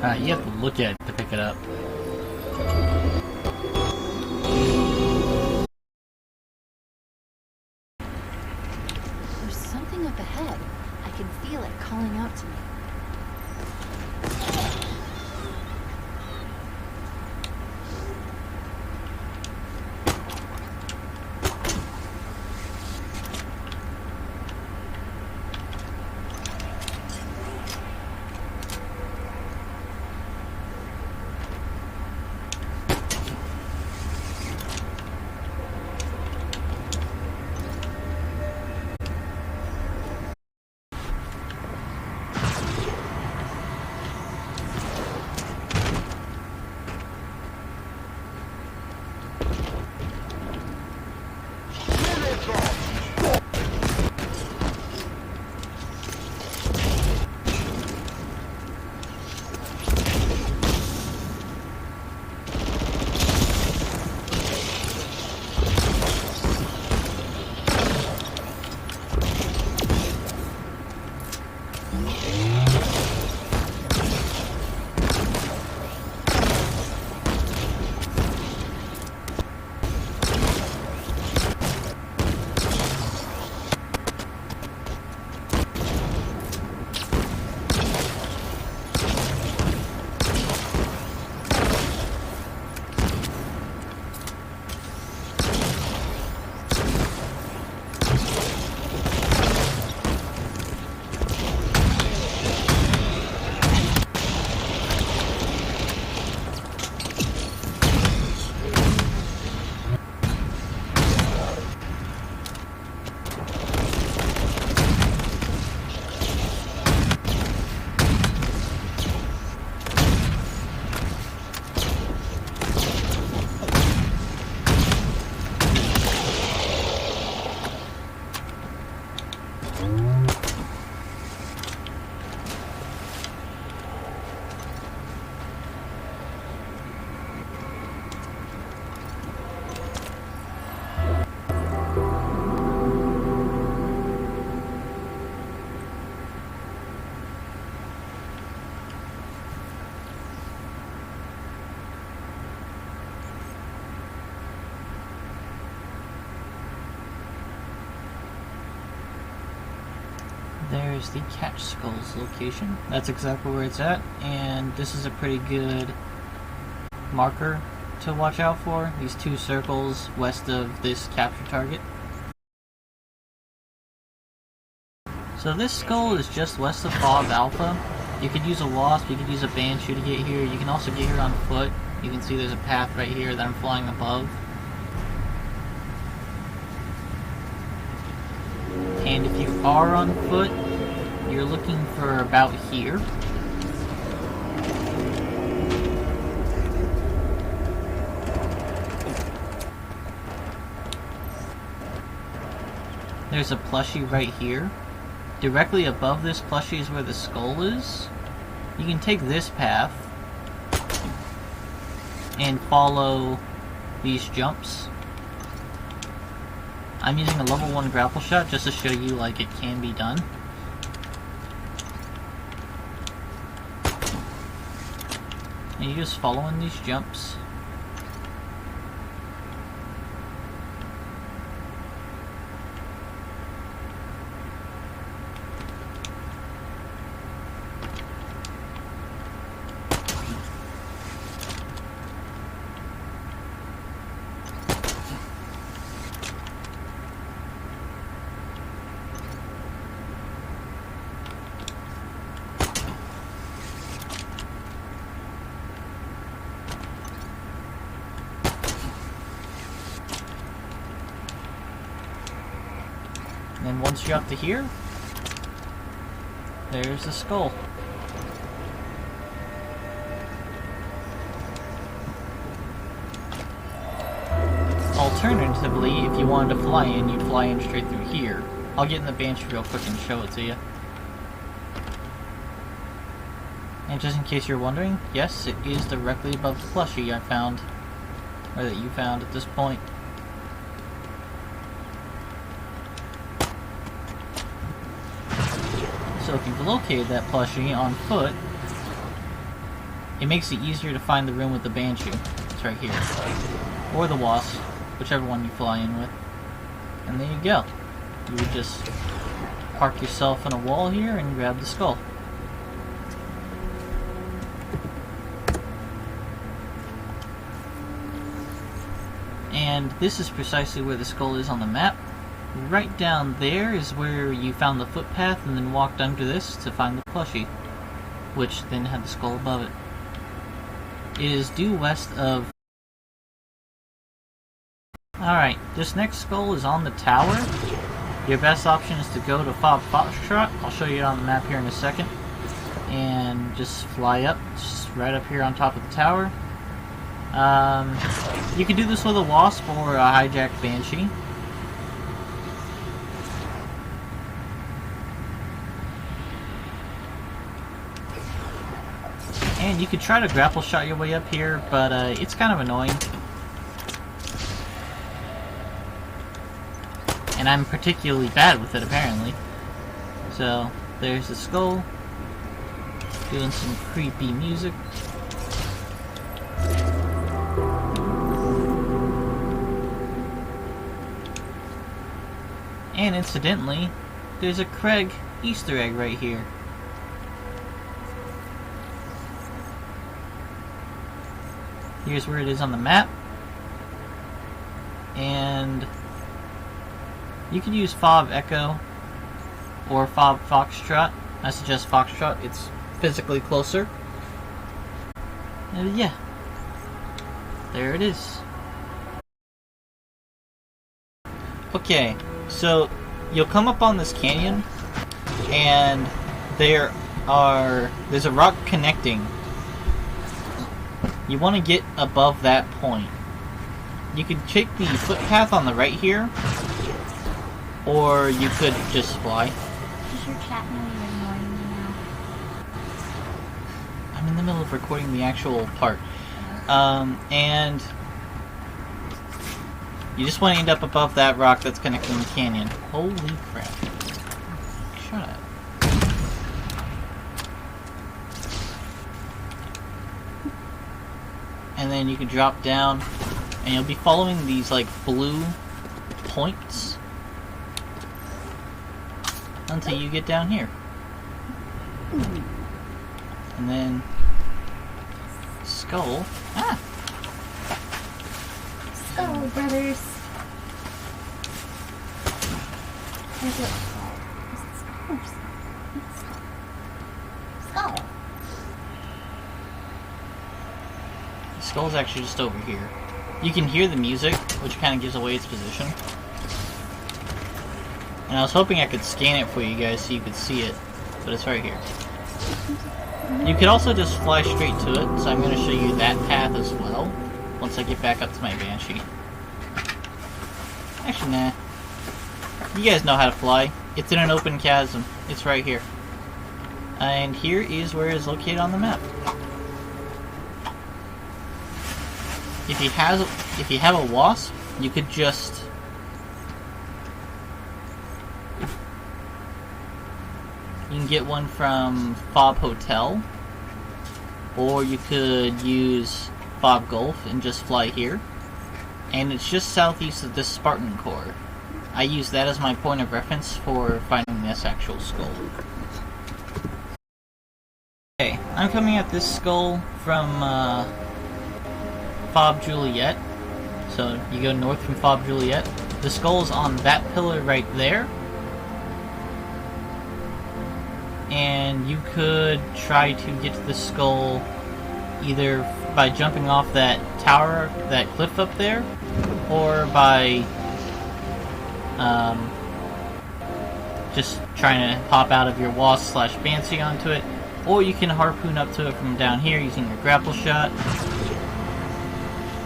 You have to look at it to pick it up. There's something up ahead. I can feel it calling out to me. There's the Catch Skull's location. That's exactly where it's at, and this is a pretty good marker to watch out for. These two circles west of this capture target. So this skull is just west of Bob Alpha. You could use a Wasp, you could use a Banshee to get here. You can also get here on foot. You can see there's a path right here that I'm flying above. And if you are on foot, you're looking for about here. There's a plushie right here. Directly above this plushie is where the skull is. You can take this path and follow these jumps. I'm using a level 1 grapple shot just to show you like it can be done. And you just follow in these jumps. And then once you're up to here, there's the skull. Alternatively, if you wanted to fly in, you'd fly in straight through here. I'll get in the Banshee real quick and show it to you. And just in case you're wondering, yes, it is directly above the plushie I found, or that you found at this point. So if you've located that plushie on foot, it makes it easier to find the room with the Banshee. It's right here. Or the Wasp, whichever one you fly in with. And there you go. You would just park yourself on a wall here and grab the skull. And this is precisely where the skull is on the map. Right down there is where you found the footpath and then walked under this to find the plushie, which then had the skull above it. It is due west of... Alright, this next skull is on the tower. Your best option is to go to Fob Foxtrot. I'll show you it on the map here in a second. And just fly up, just right up here on top of the tower. You can do this with a Wasp or a hijacked Banshee. And you could try to grapple shot your way up here, but it's kind of annoying. And I'm particularly bad with it, apparently. So, there's the skull. Doing some creepy music. And incidentally, there's a Craig Easter egg right here. Here's where it is on the map. And you can use Fob Echo or Fob Foxtrot. I suggest Foxtrot, it's physically closer. And yeah, there it is. Okay, so you'll come up on this canyon and there's a rock connecting. You want to get above that point. You could take the footpath on the right here, or you could just fly. Does your chat know you're ignoring me now? I'm in the middle of recording the actual part. And you just want to end up above that rock that's connecting the canyon. Holy crap. Shut up. And then you can drop down, and you'll be following these like blue points until you get down here. And then Skull. Ah! Skull brothers. There's a skull. Is it skull or skull? Skull. Skull's actually just over here. You can hear the music, which kind of gives away its position. And I was hoping I could scan it for you guys so you could see it, but it's right here. You could also just fly straight to it, so I'm going to show you that path as well, once I get back up to my Banshee. Actually, nah. You guys know how to fly. It's in an open chasm. It's right here. And here is where it is located on the map. If you have a Wasp, you could just you can get one from Fob Hotel, or you could use Fob Gulf and just fly here. And it's just southeast of this Spartan core. I use that as my point of reference for finding this actual skull. Okay, I'm coming at this skull from Fob Juliet. So you go north from Fob Juliet. The skull's on that pillar right there. And you could try to get to the skull either by jumping off that tower, that cliff up there, or by just trying to hop out of your Wasp / Banshee onto it, or you can harpoon up to it from down here using your grapple shot.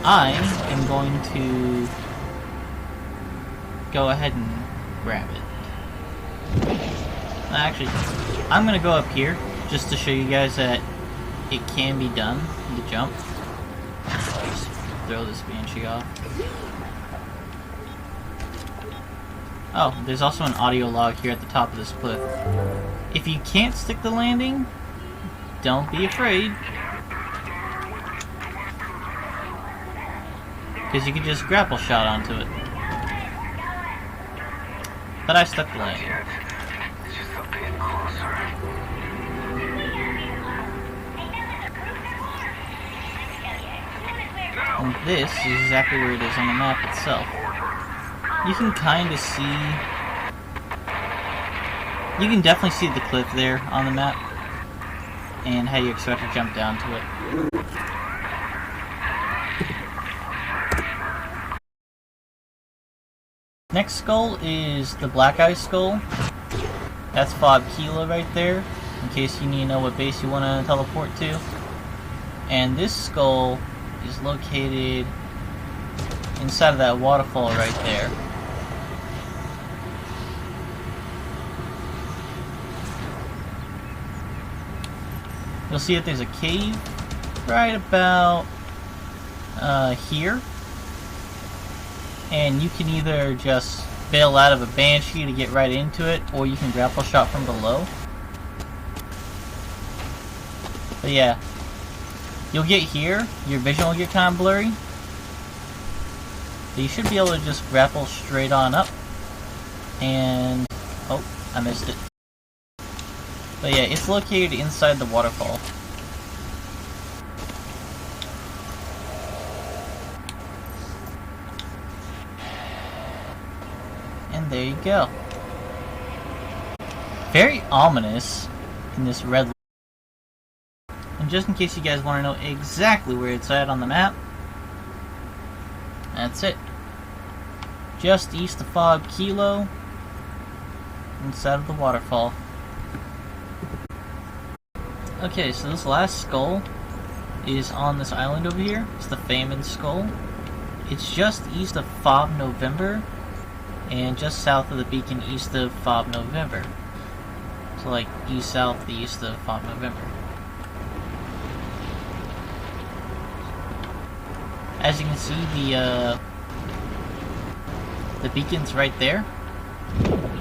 I am going to go ahead and grab it. Actually, I'm going to go up here just to show you guys that it can be done, the jump. Just throw this Banshee off. Oh, there's also an audio log here at the top of this cliff. If you can't stick the landing, don't be afraid. because you can just grapple shot onto it. But I stuck the landing. Just a bit closer. And this is exactly where it is on the map itself. You can kind of see... You can definitely see the cliff there on the map, and how you expect to jump down to it. Next skull is the Black Eye Skull. That's Fob Kilo right there, in case you need to know what base you want to teleport to. And this skull is located inside of that waterfall right there. You'll see that there's a cave right about here. And you can either just bail out of a Banshee to get right into it, or you can grapple shot from below. But yeah, you'll get here, your vision will get kind of blurry. But you should be able to just grapple straight on up. And... oh, I missed it. But yeah, it's located inside the waterfall. And there you go. Very ominous in this red. And just in case you guys want to know exactly where it's at on the map, that's it. Just east of Fob Kilo, inside of the waterfall. Okay, so this last skull is on this island over here. It's the Famine Skull. It's just east of Fob November, and just south of the beacon east of Fob November. So like east southeast of Fob November. As you can see, the beacon's right there,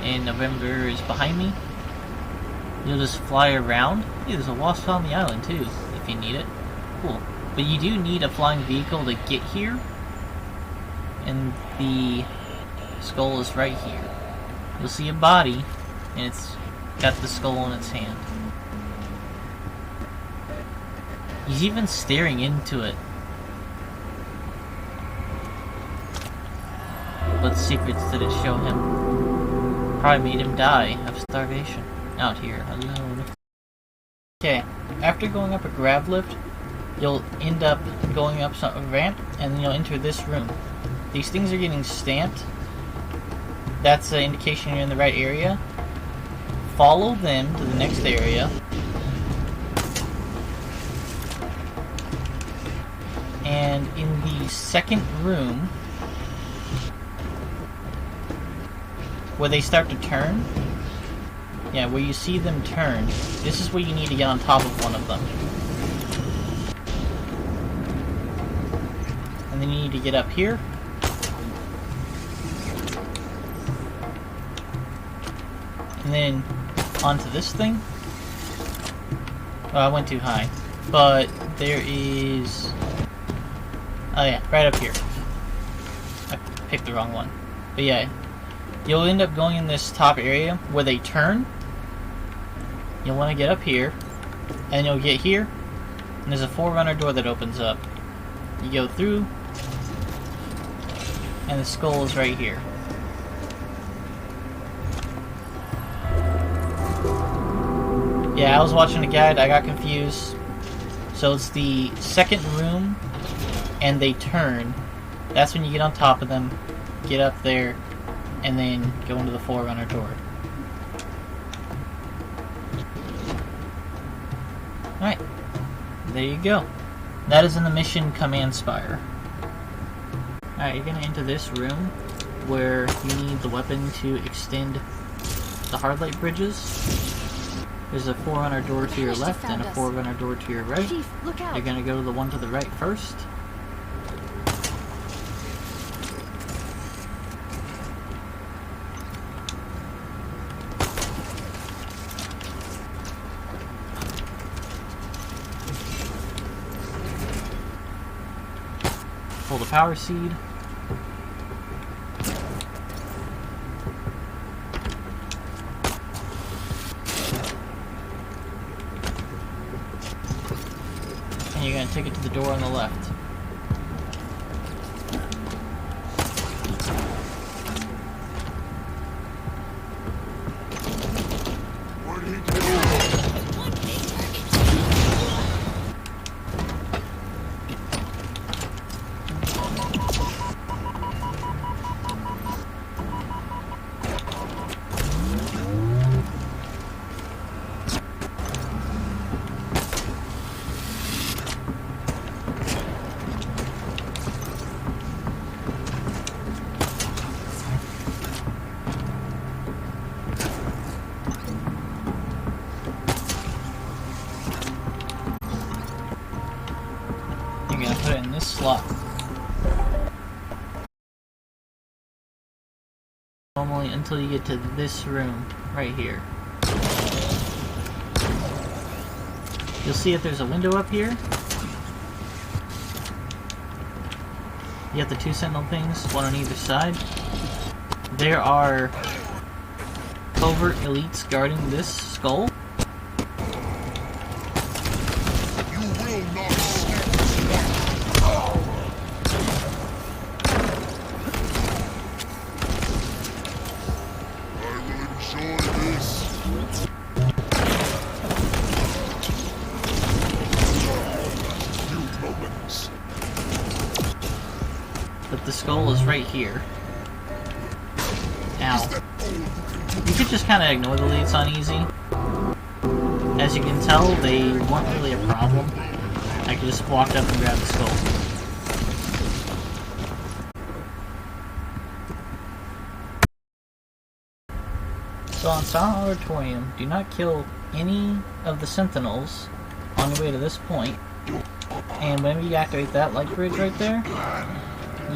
and November is behind me. You'll just fly around. Hey, there's a wasp on the island too, if you need it. Cool. But you do need a flying vehicle to get here, and the skull is right here. You'll see a body, and it's got the skull in its hand. He's even staring into it. What secrets did it show him? Probably made him die of starvation. Out here, alone. Okay, after going up a grav lift, you'll end up going up a ramp, and then you'll enter this room. These things are getting stamped. That's an indication you're in the right area. Follow them to the next area. And in the second room, where they start to turn, yeah, where you see them turn, this is where you need to get on top of one of them. And then you need to get up here. And then onto this thing. Oh, I went too high. But there is... oh yeah, right up here. I picked the wrong one. But yeah, you'll end up going in this top area where they turn. You'll want to get up here, and you'll get here, and there's a Forerunner door that opens up. You go through, and the skull is right here. Yeah, I was watching a guide, I got confused. So it's the second room, and they turn. That's when you get on top of them, get up there, and then go into the Forerunner door. Alright, there you go. That is in the mission Command Spire. Alright, you're gonna enter this room where you need the weapon to extend the Hardlight bridges. There's a Forerunner door to your left and a Forerunner door to your right. Chief, look out. You're gonna go to the one to the right first. Hold the power seed. And you're going to take it to the door on the left. You're gonna put it in this slot. Normally until you get to this room right here. You'll see if there's a window up here. You have the two sentinel things, one on either side. There are covert elites guarding this skull. But the skull is right here. Ow. You could just kind of ignore the leads on easy. As you can tell, they weren't really a problem. I could just walk up and grab the skull. So on Silent Auditorium, do not kill any of the sentinels on your way to this point. And whenever you activate that light bridge right there,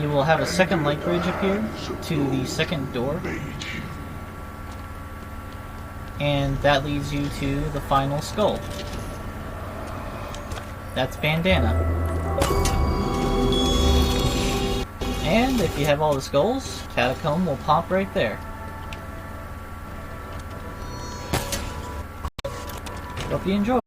you will have a second light bridge appear to the second door. And that leads you to the final skull. That's Bandana. And if you have all the skulls, Catacomb will pop right there. Hope you enjoy.